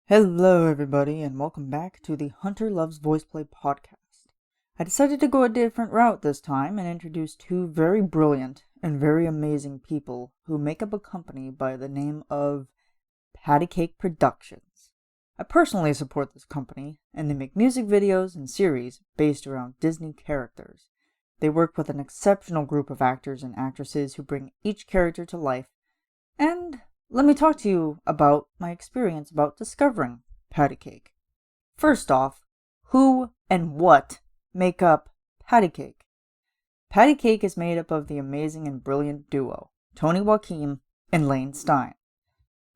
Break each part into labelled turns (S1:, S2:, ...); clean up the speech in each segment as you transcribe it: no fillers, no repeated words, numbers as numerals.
S1: Hello, everybody, and welcome back to the Hunter Loves Voiceplay podcast. I decided to go a different route this time and introduce two very brilliant and very amazing people who make up a company by the name of Pattycake Productions. I personally support this company, and they make music videos and series based around Disney characters. They work with an exceptional group of actors and actresses who bring each character to life, and let me talk to you about my experience about discovering Pattycake. First off, who and what make up Pattycake? Pattycake is made up of the amazing and brilliant duo, Tony Joachim and Layne Stein,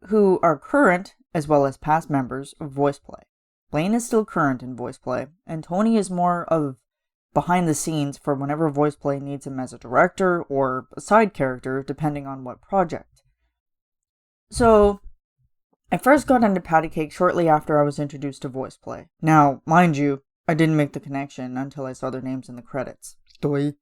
S1: who are current as well as past members of Voiceplay. Layne is still current in Voiceplay, and Tony is more of behind the scenes for whenever Voiceplay needs him as a director or a side character, depending on what project. So, I first got into Pattycake shortly after I was introduced to Voiceplay. Now, mind you, I didn't make the connection until I saw their names in the credits. Doi.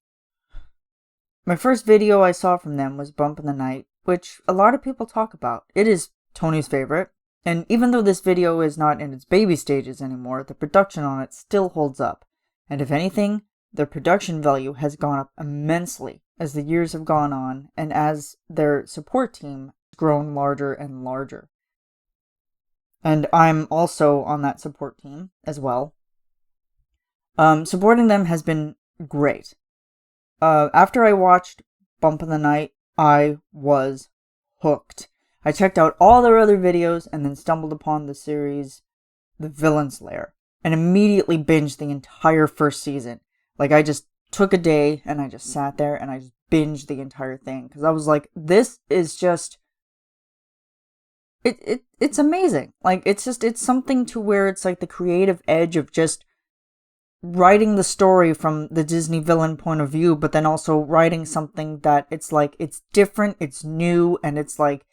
S1: My first video I saw from them was Bump in the Night, which a lot of people talk about. It is Tony's favorite, and even though this video is not in its baby stages anymore, the production on it still holds up. And if anything, their production value has gone up immensely as the years have gone on, and as their support team grown larger and larger. And I'm also on that support team as well. Supporting them has been great. After I watched Bump in the Night, I was hooked. I checked out all their other videos and then stumbled upon the series The Villain's Lair and immediately binged the entire first season. Like, I just took a day and I just sat there and I just binged the entire thing because I was like, this is just It's amazing. Like, it's something to where it's like the creative edge of just writing the story from the Disney villain point of view, but then also writing something that it's like, it's different, it's new, and it's like,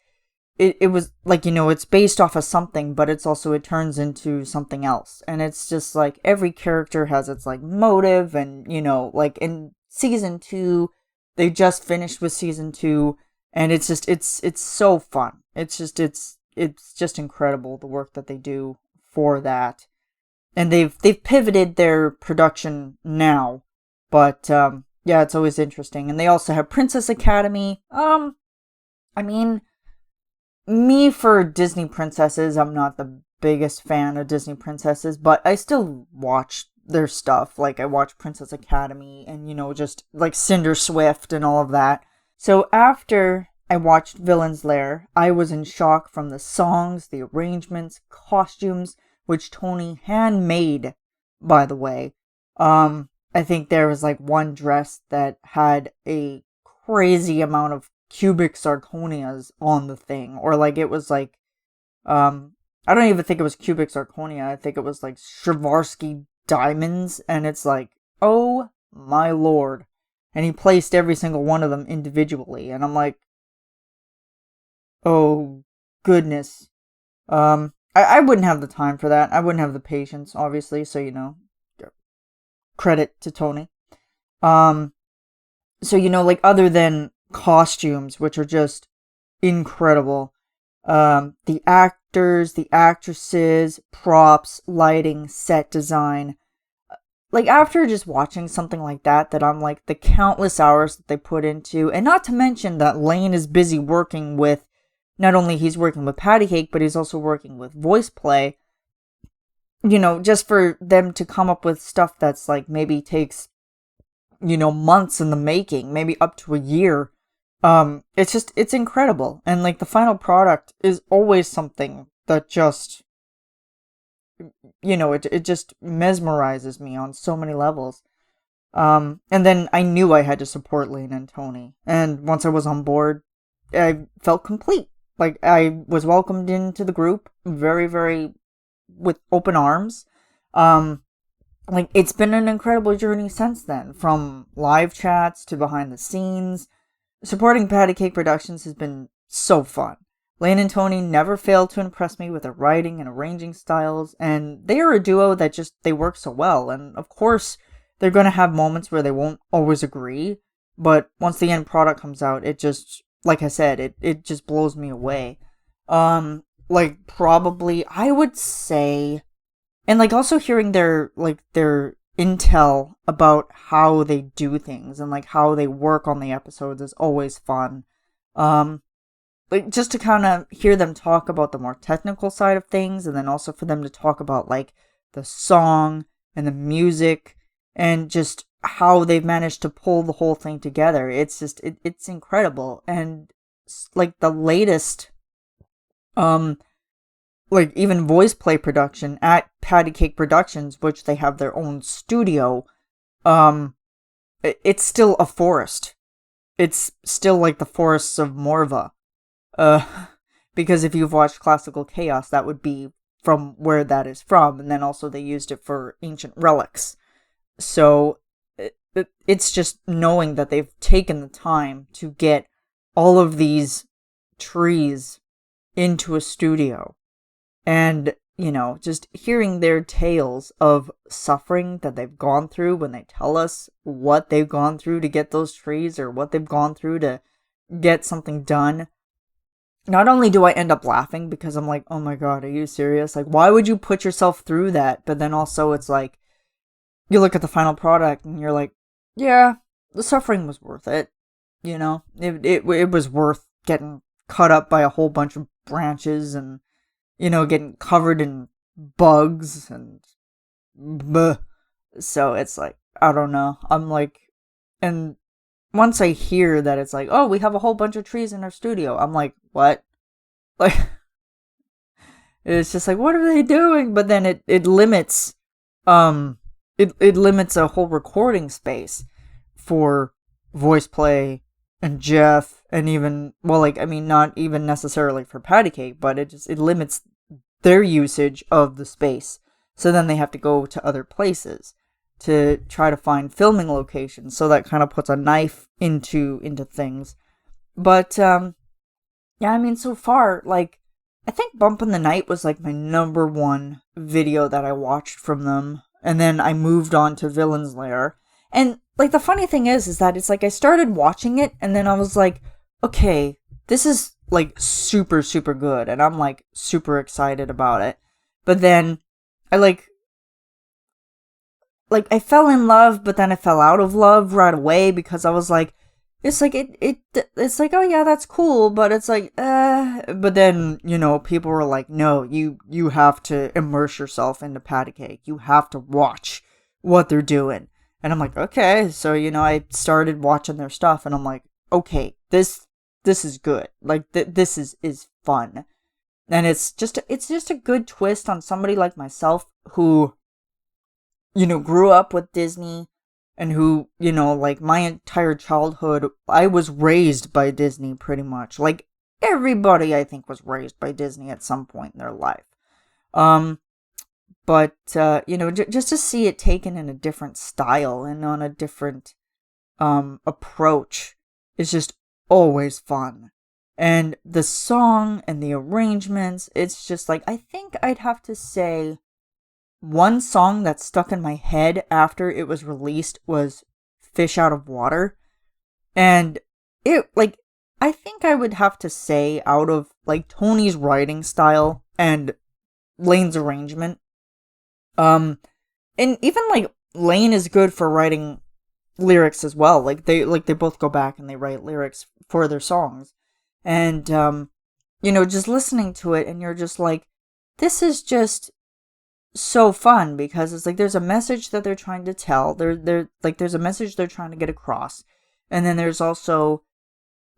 S1: it was like, it's based off of something, but it's also, it turns into something else. And it's just like, every character has its like motive, and like in season 2, they just finished with season 2, and it's just, it's so fun. It's just incredible, the work that they do for that. And they've pivoted their production now, but yeah, it's always interesting. And they also have Princess Academy. I mean, me for Disney princesses, I'm not the biggest fan of Disney princesses, but I still watch their stuff. Like, I watch Princess Academy and, just like Cinder Swift and all of that. So after I watched Villain's Lair, I was in shock from the songs, the arrangements, costumes, which Tony handmade, by the way. I think there was like one dress that had a crazy amount of cubic zirconias on the thing, or like it was like, I don't even think it was cubic zirconia, I think it was like Swarovski diamonds, and it's like, oh my lord. And he placed every single one of them individually, and I'm like, oh, goodness. I wouldn't have the time for that. I wouldn't have the patience, obviously, so, credit to Tony. So, like, other than costumes, which are just incredible, the actors, the actresses, props, lighting, set design, like, after just watching something like that I'm like, the countless hours that they put into, and not to mention that Layne is busy working with, not only he's working with Pattycake, but he's also working with Voiceplay. Just for them to come up with stuff that's like maybe takes, months in the making, maybe up to a year. It's incredible. And like the final product is always something that just, it just mesmerizes me on so many levels. And then I knew I had to support Layne and Tony. And once I was on board, I felt complete. Like, I was welcomed into the group very, very with open arms. Like, it's been an incredible journey since then, from live chats to behind the scenes. Supporting Pattycake Productions has been so fun. Layne and Tony never fail to impress me with their writing and arranging styles, and they are a duo that they work so well. And of course, they're going to have moments where they won't always agree, but once the end product comes out, it just, like I said, it just blows me away. like, probably, I would say, and, like, also hearing their intel about how they do things and, like, how they work on the episodes is always fun. Um, like, just to kind of hear them talk about the more technical side of things, and then also for them to talk about, like, the song and the music and just how they've managed to pull the whole thing together. It's just, it's incredible. And, like, the latest, um, like, even Voiceplay production at Pattycake Productions, which they have their own studio, it's still a forest. It's still like the forests of Morva. Uh, because if you've watched Classical Chaos, that would be from where that is from, and then also they used it for Ancient Relics. So, it's just knowing that they've taken the time to get all of these trees into a studio. And, just hearing their tales of suffering that they've gone through when they tell us what they've gone through to get those trees or what they've gone through to get something done. Not only do I end up laughing because I'm like, oh my god, are you serious? Like, why would you put yourself through that? But then also it's like, you look at the final product and you're like, yeah, the suffering was worth it. It was worth getting cut up by a whole bunch of branches and, getting covered in bugs and bleh. So it's like, I don't know. I'm like, and once I hear that it's like, oh, we have a whole bunch of trees in our studio, I'm like, what? Like, it's just like, what are they doing? But then it limits, it limits a whole recording space for Voiceplay and Jeff, and even, well, like, I mean, not even necessarily for Pattycake, but it limits their usage of the space. So then they have to go to other places to try to find filming locations. So that kind of puts a knife into things. But yeah, I mean, so far, like, I think Bump in the Night was like my number one video that I watched from them, and then I moved on to Villain's Lair. And like, the funny thing is that it's like I started watching it, and then I was like, okay, this is like super, super good, and I'm like super excited about it. But then I like I fell in love, but then I fell out of love right away because I was like, it's like it's like, oh yeah, that's cool, but it's like, but then, people were like, no, you have to immerse yourself into Pattycake. You have to watch what they're doing. And I'm like, okay. So, I started watching their stuff, and I'm like, okay, this is good. Like, this is fun. And it's just a good twist on somebody like myself who, grew up with Disney, and who, like, my entire childhood, I was raised by Disney pretty much. Like, everybody, I think, was raised by Disney at some point in their life. But, just to see it taken in a different style and on a different, approach is just always fun. And the song and the arrangements, it's just like, I think I'd have to say one song that stuck in my head after it was released was Fish Out of Water. And it, like, I think I would have to say, out of, like, Tony's writing style and Layne's arrangement, and even, like, Layne is good for writing lyrics as well. Like, they both go back and they write lyrics for their songs. And, just listening to it, and you're just like, this is just so fun, because it's like, there's a message that they're trying to tell. They're like, there's a message they're trying to get across. And then there's also,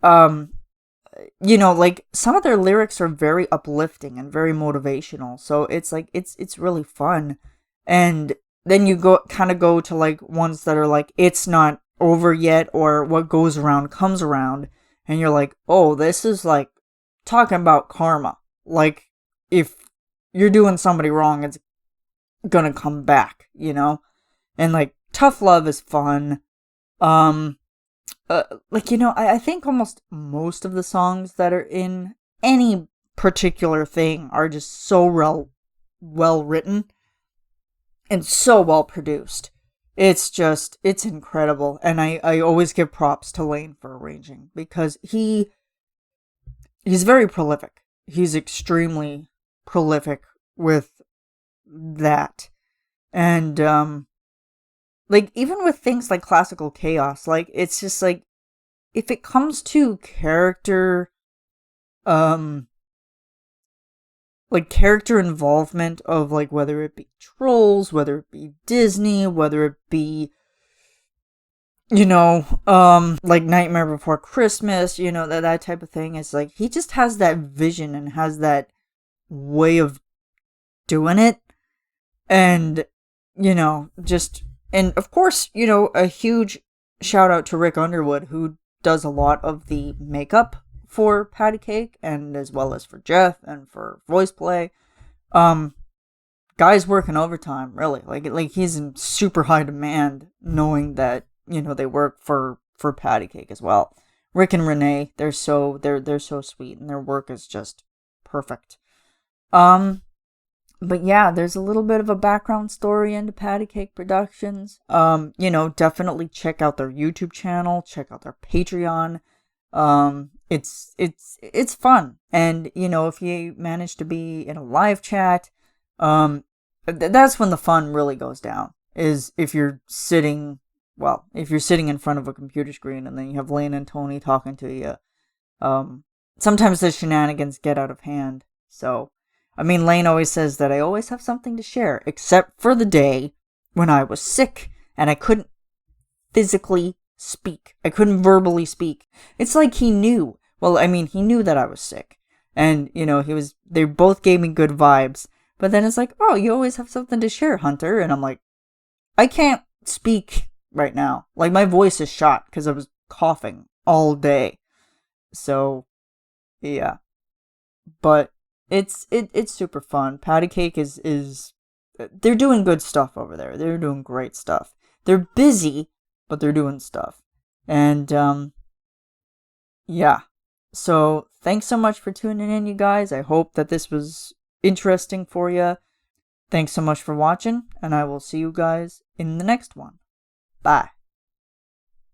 S1: like, some of their lyrics are very uplifting and very motivational. So it's like, it's really fun. And then you go to, like, ones that are like, it's not over yet, or what goes around comes around. And you're like, oh, this is like talking about karma. Like, if you're doing somebody wrong, it's gonna come back, And, like, Tough Love is fun. I think almost most of the songs that are in any particular thing are just so well written and so well produced. It's incredible. And I always give props to Layne for arranging, because he's very prolific. he's extremely prolific with that. And like, even with things like Classical Chaos, like, it's just like, if it comes to character, like, character involvement of, like, whether it be trolls, whether it be Disney, whether it be, like Nightmare Before Christmas, that type of thing. It's like, he just has that vision and has that way of doing it. And, and of course, a huge shout out to Rick Underwood, who does a lot of the makeup for Pattycake, and as well as for Jeff and for Voiceplay. Guy's working overtime, really. Like he's in super high demand, knowing that, they work for Pattycake as well. Rick and Renee, they're so sweet, and their work is just perfect. But yeah, there's a little bit of a background story into Pattycake Productions. Definitely check out their YouTube channel, check out their Patreon. It's fun. And, if you manage to be in a live chat, that's when the fun really goes down. Is if you're sitting in front of a computer screen and then you have Layne and Tony talking to you. Sometimes the shenanigans get out of hand. So, I mean, Layne always says that I always have something to share, except for the day when I was sick and I couldn't physically speak. I couldn't verbally speak. It's like he knew. Well, I mean, he knew that I was sick. And, they both gave me good vibes. But then it's like, oh, you always have something to share, Hunter. And I'm like, I can't speak right now. Like, my voice is shot because I was coughing all day. So, yeah. But it's super fun. Pattycake is they're doing good stuff over there. They're doing great stuff. They're busy, but they're doing stuff. And yeah. So thanks so much for tuning in, you guys. I hope that this was interesting for you. Thanks so much for watching, and I will see you guys in the next one. Bye.